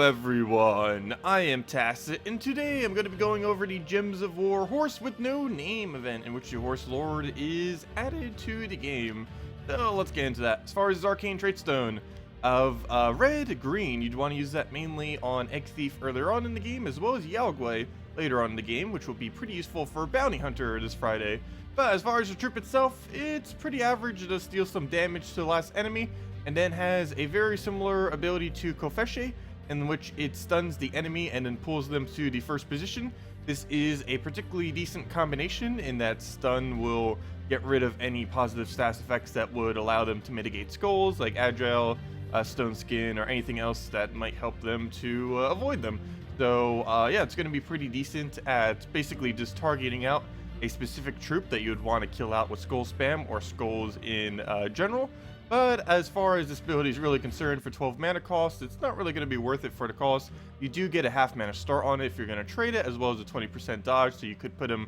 everyone, I am Tacet, and today I'm going to be going over the Gems of War Horse with No Name event, in which the Horse Lord is added to the game. So let's get into that. As far as Arcane Trait Stone, of red, green, you'd want to use that mainly on Egg Thief earlier on in the game, as well as Yaogwei later on in the game, which will be pretty useful for Bounty Hunter this Friday. But as far as the troop itself, it's pretty average. It does deal some damage to the last enemy, and then has a very similar ability to Kofeshe, in which it stuns the enemy and then pulls them to the first position. This is a particularly decent combination in that stun will get rid of any positive status effects that would allow them to mitigate skulls, like Agile, Stone Skin, or anything else that might help them to avoid them. So yeah, it's going to be pretty decent at basically just targeting out a specific troop that you would want to kill out with skull spam or skulls in general. But as far as this ability is really concerned, for 12 mana cost, it's not really going to be worth it for the cost. You do get a half mana start on it if you're going to trade it, as well as a 20% dodge, so you could put him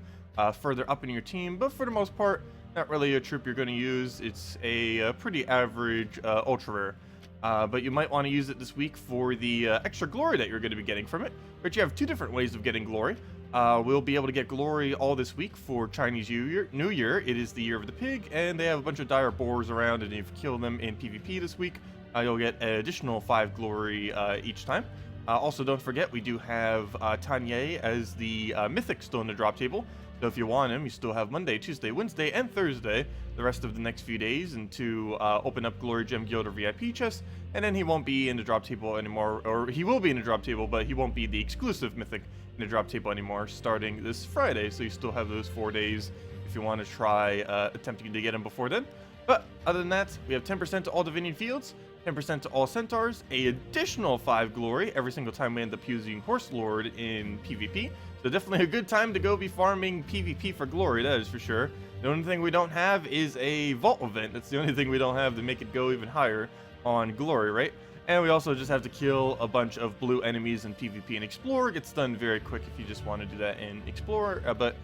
further up in your team. But for the most part, not really a troop you're going to use. It's a pretty average ultra rare. But you might want to use it this week for the extra glory that you're going to be getting from it. But you have two different ways of getting glory. We'll be able to get glory all this week for Chinese New Year. It is the year of the pig, and they have a bunch of dire boars around, and if you kill them in PvP this week, you'll get an additional 5 glory each time. Also, don't forget, we do have Tanye as the mythic still in the drop table. So if you want him, you still have Monday, Tuesday, Wednesday, and Thursday, the rest of the next few days, and to open up Glory Gem Guild or VIP chests, and then he won't be in the drop table anymore, or he will be in the drop table, but he won't be the exclusive mythic in the drop table anymore starting this Friday. So you still have those 4 days if you want to try attempting to get him before then. But other than that, we have 10% to all Divinian Fields, 10% to all Centaurs, a additional 5 glory every single time we end up using Horse Lord in PvP. So definitely a good time to go be farming PvP for glory, that is for sure. The only thing we don't have is a vault event. That's the only thing we don't have to make it go even higher on glory, right? And we also just have to kill a bunch of blue enemies in PvP and Explore. It gets done very quick if you just want to do that in Explore, but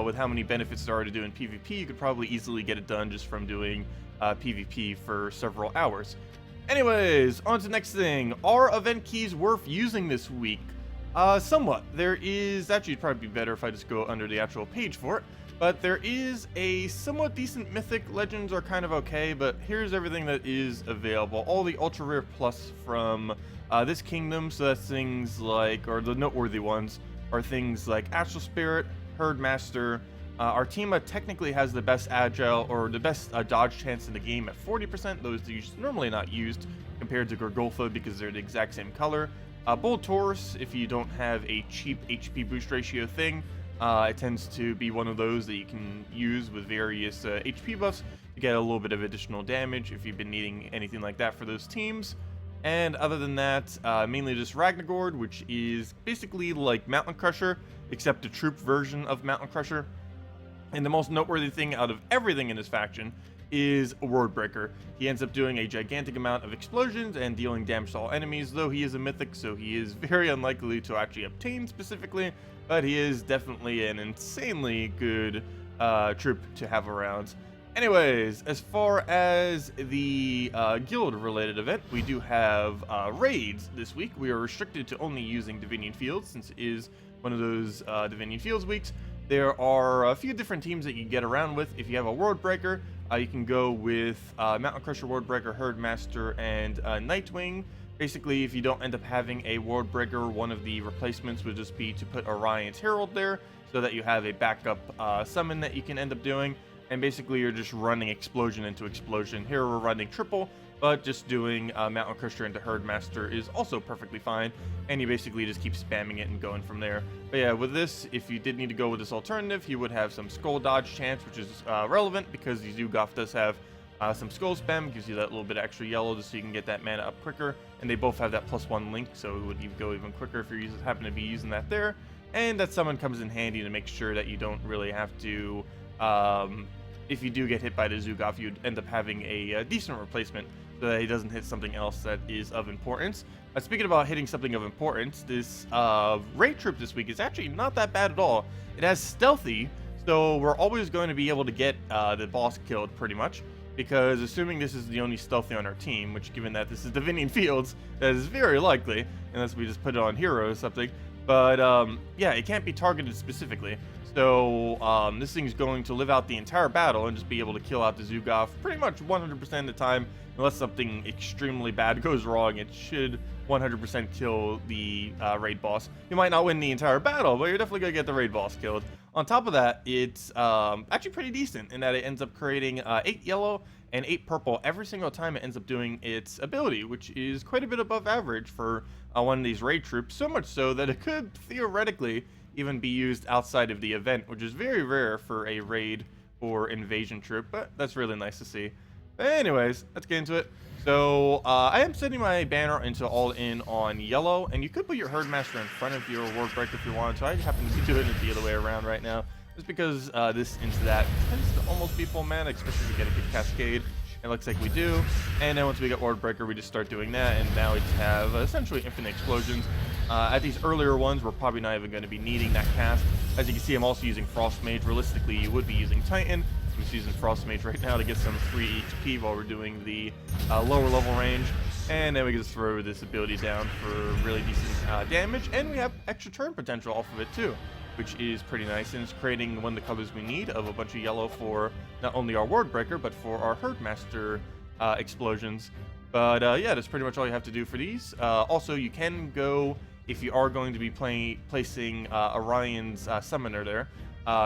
with how many benefits there are to do in PvP, you could probably easily get it done just from doing PvP for several hours. Anyways, on to the next thing. Are event keys worth using this week? Somewhat. There is, actually it'd probably be better if I just go under the actual page for it, but there is a somewhat decent mythic. Legends are kind of okay, but here's everything that is available. All the ultra rare plus from this kingdom, so that's things like, or the noteworthy ones, are things like Astral Spirit, Herdmaster. Artima technically has the best agile or the best dodge chance in the game at 40%. Those are normally not used compared to Gorgolfa because they're the exact same color. Bold Taurus, if you don't have a cheap HP boost ratio thing, it tends to be one of those that you can use with various HP buffs to get a little bit of additional damage if you've been needing anything like that for those teams. And other than that, mainly just Ragnagord, which is basically like Mountain Crusher, except a troop version of Mountain Crusher. And the most noteworthy thing out of everything in this faction is a Word Breaker. He ends up doing a gigantic amount of explosions and dealing damage to all enemies, though he is a mythic, so he is very unlikely to actually obtain specifically, but he is definitely an insanely good troop to have around. Anyways, as far as the guild-related event, we do have raids this week. We are restricted to only using Divinian Fields, since it is one of those Divinian Fields weeks. There are a few different teams that you can get around with. If you have a Word Breaker, you can go with Mountain Crusher, Word Breaker, Herdmaster, and Nightwing. Basically, if you don't end up having a Word Breaker, one of the replacements would just be to put Orion's Herald there, so that you have a backup summon that you can end up doing. And basically, you're just running explosion into explosion. Here we're running triple, but just doing Mountain Crusher into Herdmaster is also perfectly fine, and you basically just keep spamming it and going from there. But yeah, with this, if you did need to go with this alternative, he would have some skull dodge chance, which is relevant because the Zugaf does have some skull spam, gives you that little bit of extra yellow just so you can get that mana up quicker, and they both have that +1 link, so it would go even quicker if you happen to be using that there. And that summon comes in handy to make sure that you don't really have to, if you do get hit by the Zugaf, you'd end up having a decent replacement so that he doesn't hit something else that is of importance. Speaking about hitting something of importance, this raid troop this week is actually not that bad at all. It has stealthy, so we're always going to be able to get the boss killed pretty much. because assuming this is the only stealthy on our team, which given that this is Divinian Fields, that is very likely, unless we just put it on hero or something. But yeah, it can't be targeted specifically. So this thing's going to live out the entire battle and just be able to kill out the Zugov pretty much 100% of the time, unless something extremely bad goes wrong. It should 100% kill the raid boss. You might not win the entire battle, but you're definitely going to get the raid boss killed. On top of that, it's actually pretty decent in that it ends up creating 8 yellow and 8 purple every single time it ends up doing its ability, which is quite a bit above average for one of these raid troops, so much so that it could theoretically even be used outside of the event, which is very rare for a raid or invasion troop, but that's really nice to see. But anyways, let's get into it. So I am setting my banner into all in on yellow, and you could put your herdmaster in front of your ward breaker if you wanted to. I happen to be doing it the other way around right now, just because this into that tends to almost be full mana, especially if you get a good cascade. It looks like we do, and then once we get ward breaker, we just start doing that, and now we just have essentially infinite explosions. At these earlier ones, we're probably not even going to be needing that cast. As you can see, I'm also using Frost Mage. Realistically, you would be using Titan. I'm just using Frost Mage right now to get some free HP while we're doing the lower level range. And then we can just throw this ability down for really decent damage. And we have extra turn potential off of it too, which is pretty nice. And it's creating one of the colors we need of a bunch of yellow for not only our ward breaker, but for our herdmaster explosions. But yeah, that's pretty much all you have to do for these. Also, you can go, if you are going to be placing Orion's summoner there,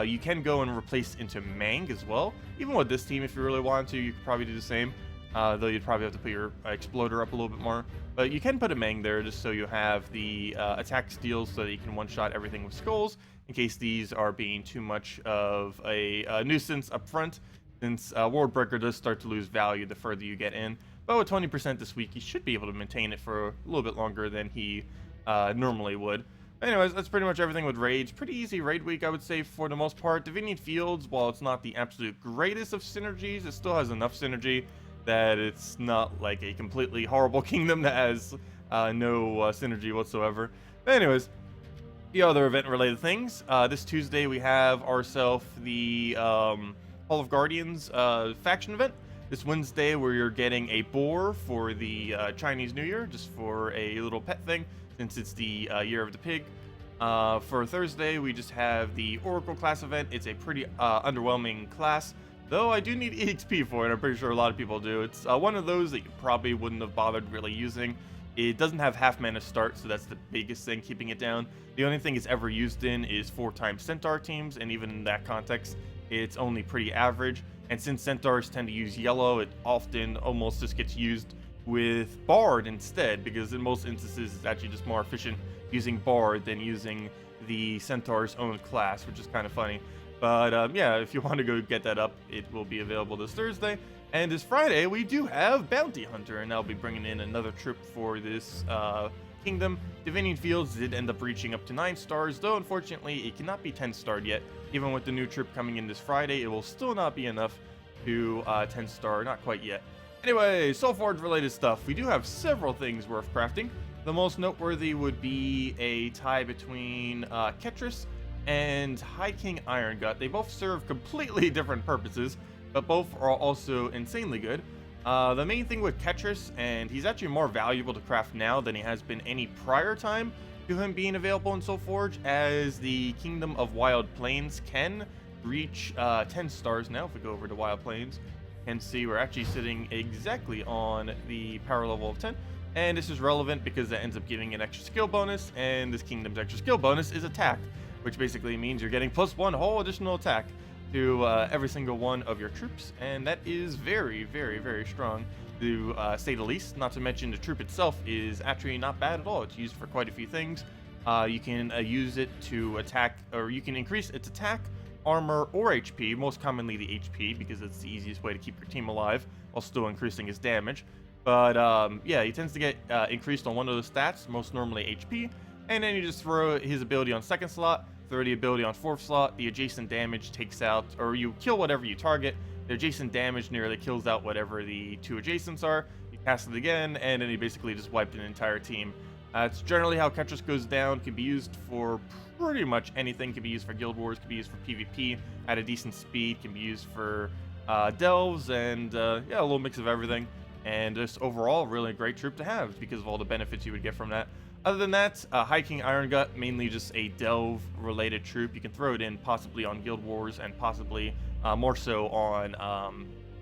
you can go and replace into Mang as well. Even with this team, if you really wanted to, you could probably do the same. Though you'd probably have to put your exploder up a little bit more. But you can put a Mang there just so you have the attack steals so that you can one-shot everything with skulls in case these are being too much of a nuisance up front, since Ward Breaker does start to lose value the further you get in. But with 20% this week, he should be able to maintain it for a little bit longer than he normally would. Anyways, that's pretty much everything with raids. Pretty easy raid week, I would say, for the most part. Divinian Fields, while it's not the absolute greatest of synergies, it still has enough synergy that it's not like a completely horrible kingdom that has no synergy whatsoever. But anyways, the other event-related things. This Tuesday, we have ourselves the Hall of Guardians faction event. This Wednesday, where you're getting a boar for the Chinese New Year, just for a little pet thing, since it's the Year of the Pig. For Thursday, we just have the Oracle class event. It's a pretty underwhelming class, though I do need EXP for it. I'm pretty sure a lot of people do. It's one of those that you probably wouldn't have bothered really using. It doesn't have half mana start, so that's the biggest thing keeping it down. The only thing it's ever used in is 4-time Centaur teams, and even in that context, it's only pretty average. And since Centaurs tend to use yellow, it often almost just gets used with Bard instead, because in most instances it's actually just more efficient using Bard than using the Centaur's own class, which is kind of funny. But yeah, if you want to go get that up, it will be available this Thursday. And this Friday, we do have Bounty Hunter, and I'll be bringing in another troop for this kingdom. Divinian Fields did end up reaching up to 9 stars, though unfortunately it cannot be 10-starred yet. Even with the new troop coming in this Friday, it will still not be enough to 10-star, not quite yet. Anyway, Soulforge related stuff. We do have several things worth crafting. The most noteworthy would be a tie between Ketris and High King Iron Gut. They both serve completely different purposes, but both are also insanely good. The main thing with Ketris, and he's actually more valuable to craft now than he has been any prior time to him being available in Soulforge, as the Kingdom of Wild Plains can reach 10 stars now. If we go over to Wild Plains, you can see we're actually sitting exactly on the power level of 10. And this is relevant because that ends up giving an extra skill bonus, and this kingdom's extra skill bonus is attack, which basically means you're getting +1 whole additional attack to every single one of your troops, and that is very, very, very strong to say the least. Not to mention the troop itself is actually not bad at all. It's used for quite a few things. You can use it to attack, or you can increase its attack, armor, or HP, most commonly the HP, because it's the easiest way to keep your team alive while still increasing his damage. But yeah, he tends to get increased on one of those stats, most normally HP, and then you just throw his ability on 2nd slot, throw the ability on 4th slot, the adjacent damage takes out, or you kill whatever you target, the adjacent damage nearly kills out whatever the 2 adjacents are, you cast it again, and then you basically just wiped an entire team. It's generally how Ketris goes down. Can be used for pretty much anything. Can be used for Guild Wars, can be used for PvP at a decent speed, can be used for delves, and yeah, a little mix of everything. And just overall, really a great troop to have because of all the benefits you would get from that. Other than that, High King Iron Gut, mainly just a delve-related troop. You can throw it in possibly on Guild Wars and possibly more so on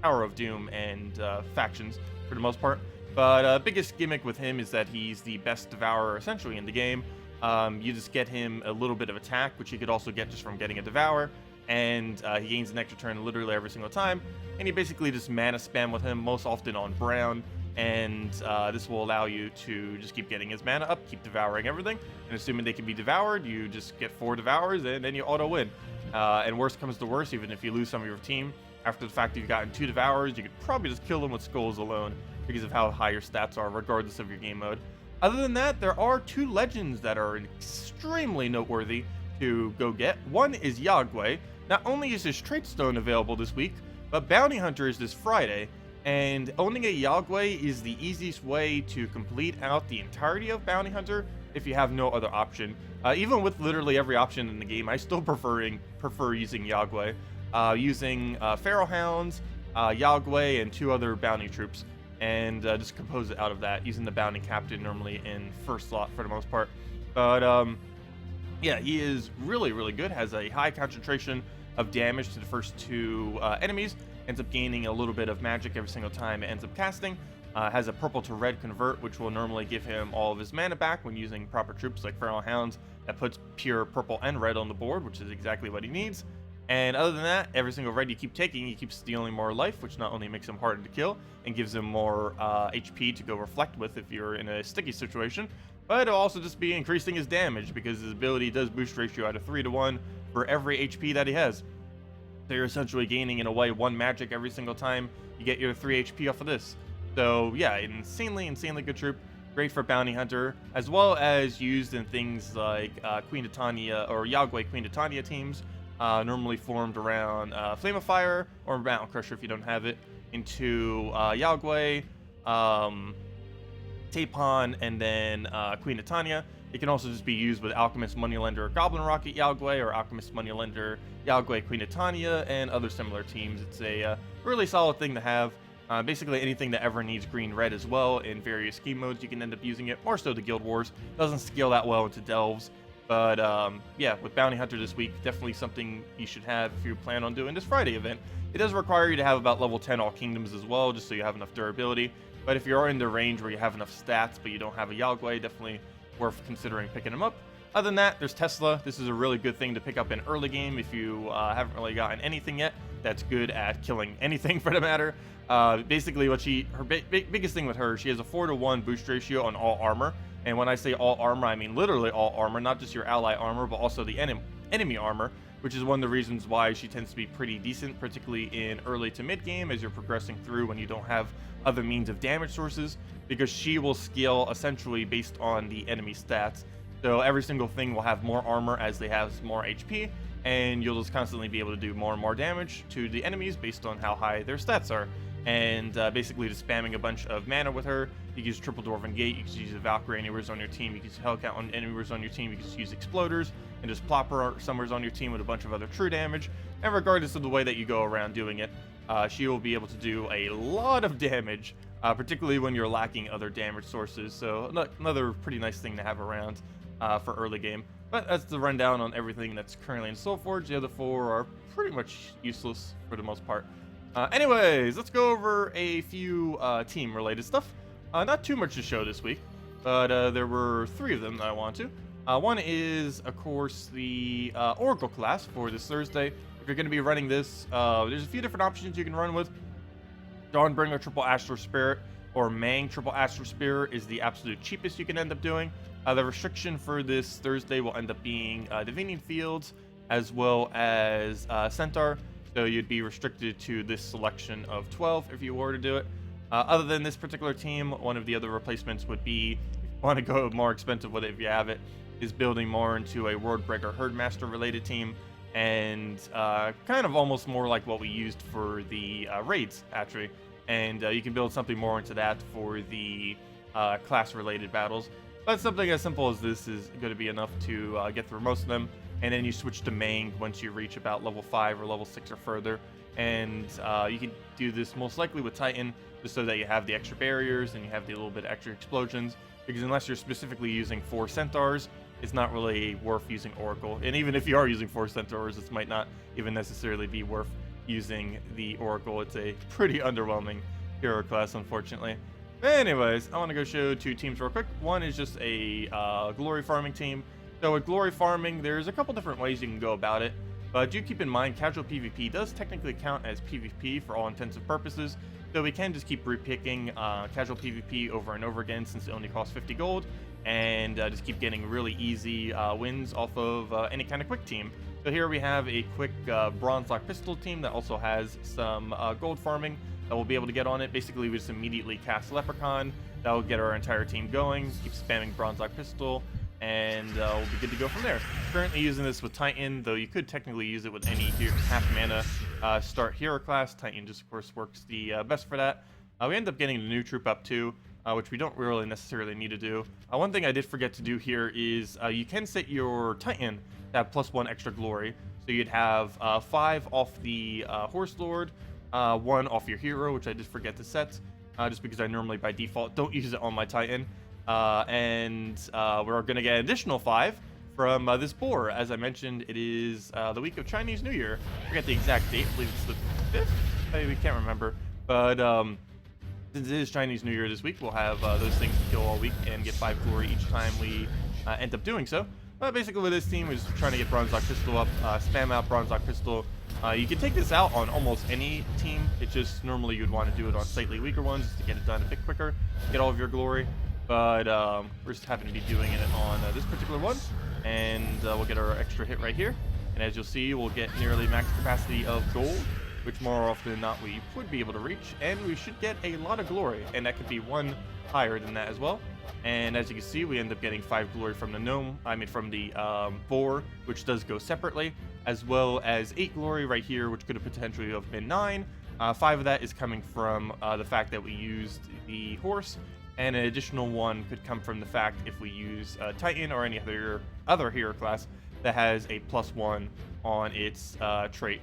Hour of Doom and factions for the most part. But biggest gimmick with him is that he's the best Devourer essentially in the game. You just get him a little bit of attack, which you could also get just from getting a Devour, and he gains an extra turn literally every single time. And you basically just mana spam with him, most often on Brown, and this will allow you to just keep getting his mana up, keep devouring everything, and assuming they can be devoured, you just get 4 Devours, and then you auto-win. And worst comes to worst, even if you lose some of your team, after the fact that you've gotten 2 Devours, you could probably just kill them with Skulls alone, because of how high your stats are, regardless of your game mode. Other than that, there are 2 legends that are extremely noteworthy to go get. One is Yagwe. Not only is his trait stone available this week, but Bounty Hunter is this Friday, and owning a Yagwe is the easiest way to complete out the entirety of Bounty Hunter if you have no other option. Even with literally every option in the game, I still prefer using Yagwe. Using Feral Hounds, Yagwe, and 2 other bounty troops, and just compose it out of that, using the Bounty Captain normally in first slot for the most part. But yeah, he is really, really good, has a high concentration of damage to the first 2 enemies, ends up gaining a little bit of magic every single time it ends up casting, has a purple to red convert, which will normally give him all of his mana back when using proper troops like Feral Hounds, that puts pure purple and red on the board, which is exactly what he needs. And other than that, every single red you keep taking, he keeps stealing more life, which not only makes him harder to kill and gives him more HP to go reflect with if you're in a sticky situation, but it'll also just be increasing his damage because his ability does boost ratio at a 3-to-1 for every HP that he has. So you're essentially gaining, in a way, 1 magic every single time you get your 3 HP off of this. So yeah, insanely good troop. Great for Bounty Hunter, as well as used in things like Queen Titania or Yagwe Queen Titania teams, normally formed around Flame of Fire or Mountain Crusher if you don't have it, into Yagwe, Tapon, and then Queen Titania. It can also just be used with Alchemist Moneylender Goblin Rocket Yagwe, or Alchemist Moneylender Yagwe Queen Titania, and other similar teams. It's a really solid thing to have. Basically anything that ever needs green-red as well in various game modes, you can end up using it. More so the Guild Wars. Doesn't scale that well into Delves. But yeah, with Bounty Hunter this week, definitely something you should have if you plan on doing this Friday event. It does require you to have about level 10 All Kingdoms as well, just so you have enough durability. But if you're in the range where you have enough stats but you don't have a Yagwe, definitely worth considering picking them up. Other than that, there's Tesla. This is a really good thing to pick up in early game if you haven't really gotten anything yet that's good at killing anything for the matter. Basically, what her biggest thing with her, she has a 4-to-1 boost ratio on all armor. And when I say all armor, I mean literally all armor, not just your ally armor, but also the enemy armor, which is one of the reasons why she tends to be pretty decent, particularly in early to mid game as you're progressing through when you don't have other means of damage sources, because she will scale essentially based on the enemy stats. So every single thing will have more armor as they have more HP, and you'll just constantly be able to do more and more damage to the enemies based on how high their stats are. And basically just spamming a bunch of mana with her. You can use Triple Dwarven Gate, you can use a Valkyrie anywhere on your team, you can use Hellcat on anywhere on your team, you can just use Exploders, and just plop her somewhere on your team with a bunch of other true damage. And regardless of the way that you go around doing it, she will be able to do a lot of damage, particularly when you're lacking other damage sources. So another pretty nice thing to have around for early game. But that's the rundown on everything that's currently in Soulforge. The other 4 are pretty much useless for the most part. Anyways, let's go over a few team-related stuff. Not too much to show this week, but there were 3 of them that I want to. One is, of course, the Oracle class for this Thursday. If you're going to be running this, there's a few different options you can run with. Dawnbringer Triple Astral Spirit or Mang Triple Astral Spirit is the absolute cheapest you can end up doing. The restriction for this Thursday will end up being Divining Fields as well as Centaur. So you'd be restricted to this selection of 12 if you were to do it. Other than this particular team, one of the other replacements would be, if you want to go more expensive with it if you have it, is building more into a Wordbreaker Herdmaster related team, and kind of almost more like what we used for the raids, actually. And you can build something more into that for the class related battles. But something as simple as this is going to be enough to get through most of them. And then you switch to Mang once you reach about level 5 or level 6 or further. And you can do this most likely with Titan, just so that you have the extra barriers and you have the little bit extra explosions. Because unless you're specifically using 4 Centaurs, it's not really worth using Oracle. And even if you are using 4 Centaurs, this might not even necessarily be worth using the Oracle. It's a pretty underwhelming hero class, unfortunately. But anyways, I want to go show 2 teams real quick. One is just a glory farming team. So with glory farming, there's a couple different ways you can go about it. But do keep in mind, casual PvP does technically count as PvP for all intents and purposes. So we can just keep repicking casual PvP over and over again, since it only costs 50 gold, and just keep getting really easy wins off of any kind of quick team. So here we have a quick bronze lock pistol team that also has some gold farming that we'll be able to get on it. Basically, we just immediately cast Leprechaun. That will get our entire team going. Keep spamming bronze lock pistol, and we'll be good to go from there. Currently using this with Titan, though you could technically use it with any half mana start hero class. Titan just of course works the best for that. We end up getting the new troop up too, which we don't really necessarily need to do. One thing I did forget to do here is you can set your Titan to have +1 extra glory. So you'd have 5 off the Horse Lord, 1 off your hero, which I did forget to set, just because I normally by default don't use it on my Titan. And we're going to get an additional 5 from this boar. As I mentioned, it is the week of Chinese New Year. I forget the exact date. I believe it's the 5th. We can't remember. But since it is Chinese New Year this week, we'll have those things to kill all week and get 5 glory each time we end up doing so. But basically with this team, we're just trying to get Bronze Lock Pistol up, spam out Bronze Lock Pistol. You can take this out on almost any team. It's just normally you'd want to do it on slightly weaker ones just to get it done a bit quicker, get all of your glory. But we're just happen to be doing it on this particular one, and we'll get our extra hit right here. And as you'll see, we'll get nearly max capacity of gold, which more often than not we would be able to reach, and we should get a lot of glory, and that could be 1 higher than that as well. And as you can see, we end up getting 5 glory from the gnome, from the boar, which does go separately, as well as 8 glory right here, which could have potentially have been 9. 5 of that is coming from the fact that we used the horse, and an additional 1 could come from the fact if we use Titan or any other hero class that has a +1 on its trait.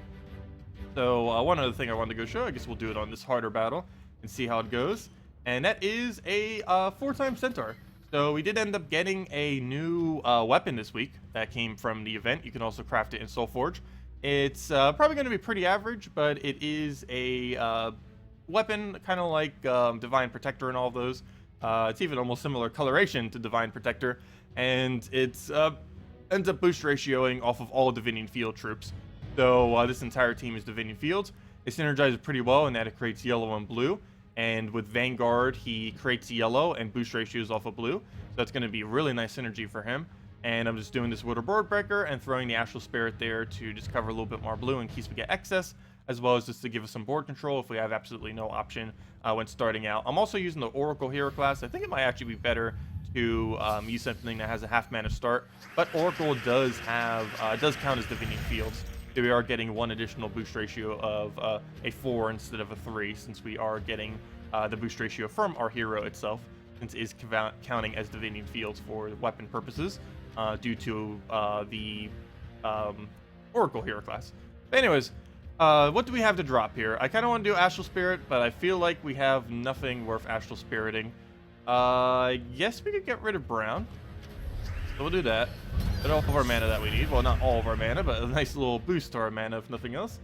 So one other thing I wanted to go show, I guess we'll do it on this harder battle and see how it goes. And that is a 4-time Centaur. So we did end up getting a new weapon this week that came from the event. You can also craft it in Soulforge. It's probably going to be pretty average, but it is a weapon kind of like Divine Protector and all of those. It's even almost similar coloration to Divine Protector, and it's ends up boost ratioing off of all Divinian Field troops. So this entire team is Divinian Fields. It synergizes pretty well in that it creates yellow and blue, and with Vanguard he creates yellow and boost ratios off of blue, so that's going to be really nice synergy for him. And I'm just doing this with a Board Breaker and throwing the Astral Spirit there to just cover a little bit more blue in case we get excess, as well as just to give us some board control if we have absolutely no option when starting out. I'm also using the Oracle hero class. I think it might actually be better to use something that has a half mana start, but Oracle does have does count as Divinian Fields. So we are getting 1 additional boost ratio of a 4 instead of a 3, since we are getting the boost ratio from our hero itself, since it is counting as Divinian Fields for weapon purposes due to the Oracle hero class. But anyways, what do we have to drop here? I kind of want to do Astral Spirit, but I feel like we have nothing worth Astral Spiriting. Yes, we could get rid of Brown. So we'll do that. Get all of our mana that we need. Well, not all of our mana, but a nice little boost to our mana, if nothing else.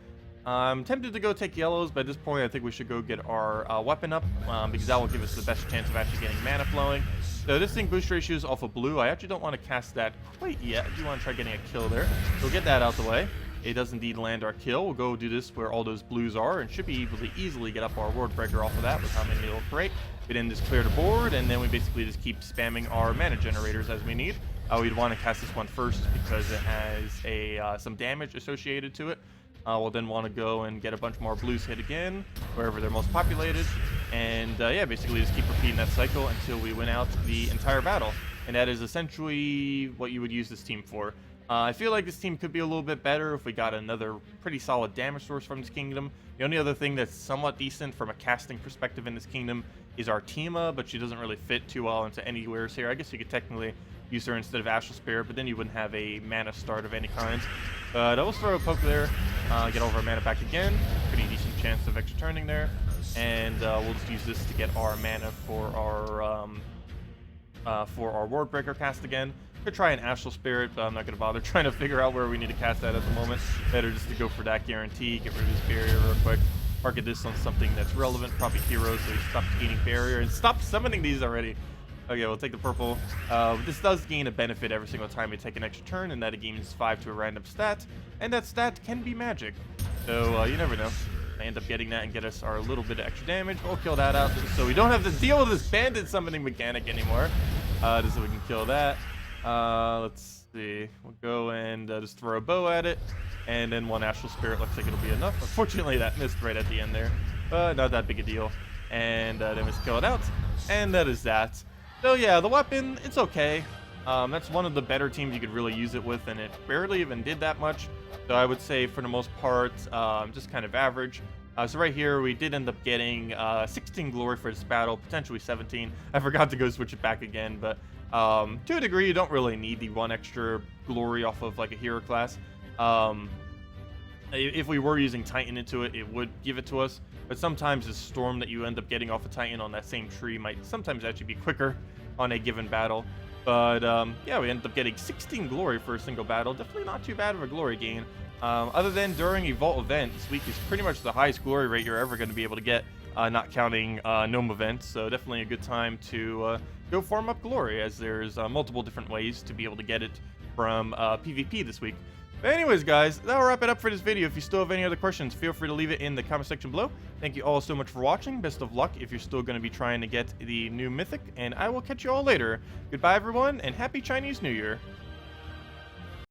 I'm tempted to go take yellows, but at this point I think we should go get our weapon up, because that will give us the best chance of actually getting mana flowing. So this thing boost ratios off of blue. I actually don't want to cast that quite yet. I do want to try getting a kill there. We'll get that out the way. It does indeed land our kill. We'll go do this where all those blues are, and should be able to easily get up our Ward Breaker off of that with how many it'll create. We then just clear the board, and then we basically just keep spamming our mana generators as we need. We'd want to cast this one first because it has some damage associated to it. We'll then want to go and get a bunch more blues hit again, wherever they're most populated. And yeah, basically just keep repeating that cycle until we win out the entire battle. And that is essentially what you would use this team for. I feel like this team could be a little bit better if we got another pretty solid damage source from this kingdom. The only other thing that's somewhat decent from a casting perspective in this kingdom is Artima, but she doesn't really fit too well into anywhere here. I guess you could technically use her instead of Astral Spirit, but then you wouldn't have a mana start of any kind. But I will throw a poke there, get over our mana back again. Pretty chance of extra turning there. And we'll just use this to get our mana for our Ward Breaker cast again. Could try an Astral Spirit, but I'm not going to bother trying to figure out where we need to cast that at the moment. Better just to go for that guarantee, get rid of this barrier real quick. Target this on something that's relevant, probably heroes, so he stops gaining barrier and stop summoning these already. Okay, we'll take the purple. This does gain a benefit every single time we take an extra turn, and that it gains 5 to a random stat, and that stat can be magic. So you never know. I end up getting that and get us our little bit of extra damage. We'll kill that out, so we don't have to deal with this bandit summoning mechanic anymore. Just so we can kill that. Let's see. We'll go and just throw a bow at it, and then one Astral Spirit. Looks like it'll be enough. Unfortunately, that missed right at the end there, but not that big a deal. And then we just kill it out, and that is that. So yeah, the weapon, it's okay. That's one of the better teams you could really use it with, and it barely even did that much. So I would say for the most part, just kind of average. So right here, we did end up getting 16 glory for this battle, potentially 17. I forgot to go switch it back again, but to a degree, you don't really need the 1 extra glory off of like a hero class. If we were using Titan into it, it would give it to us. But sometimes the storm that you end up getting off a Titan on that same tree might sometimes actually be quicker on a given battle. But yeah, we ended up getting 16 glory for a single battle. Definitely not too bad of a glory gain. Other than during a vault event, this week is pretty much the highest glory rate you're ever going to be able to get, not counting gnome events. So definitely a good time to go farm up glory, as there's multiple different ways to be able to get it from PvP this week. But anyways, guys, that'll wrap it up for this video. If you still have any other questions, feel free to leave it in the comment section below. Thank you all so much for watching. Best of luck if you're still going to be trying to get the new Mythic, and I will catch you all later. Goodbye, everyone, and Happy Chinese New Year.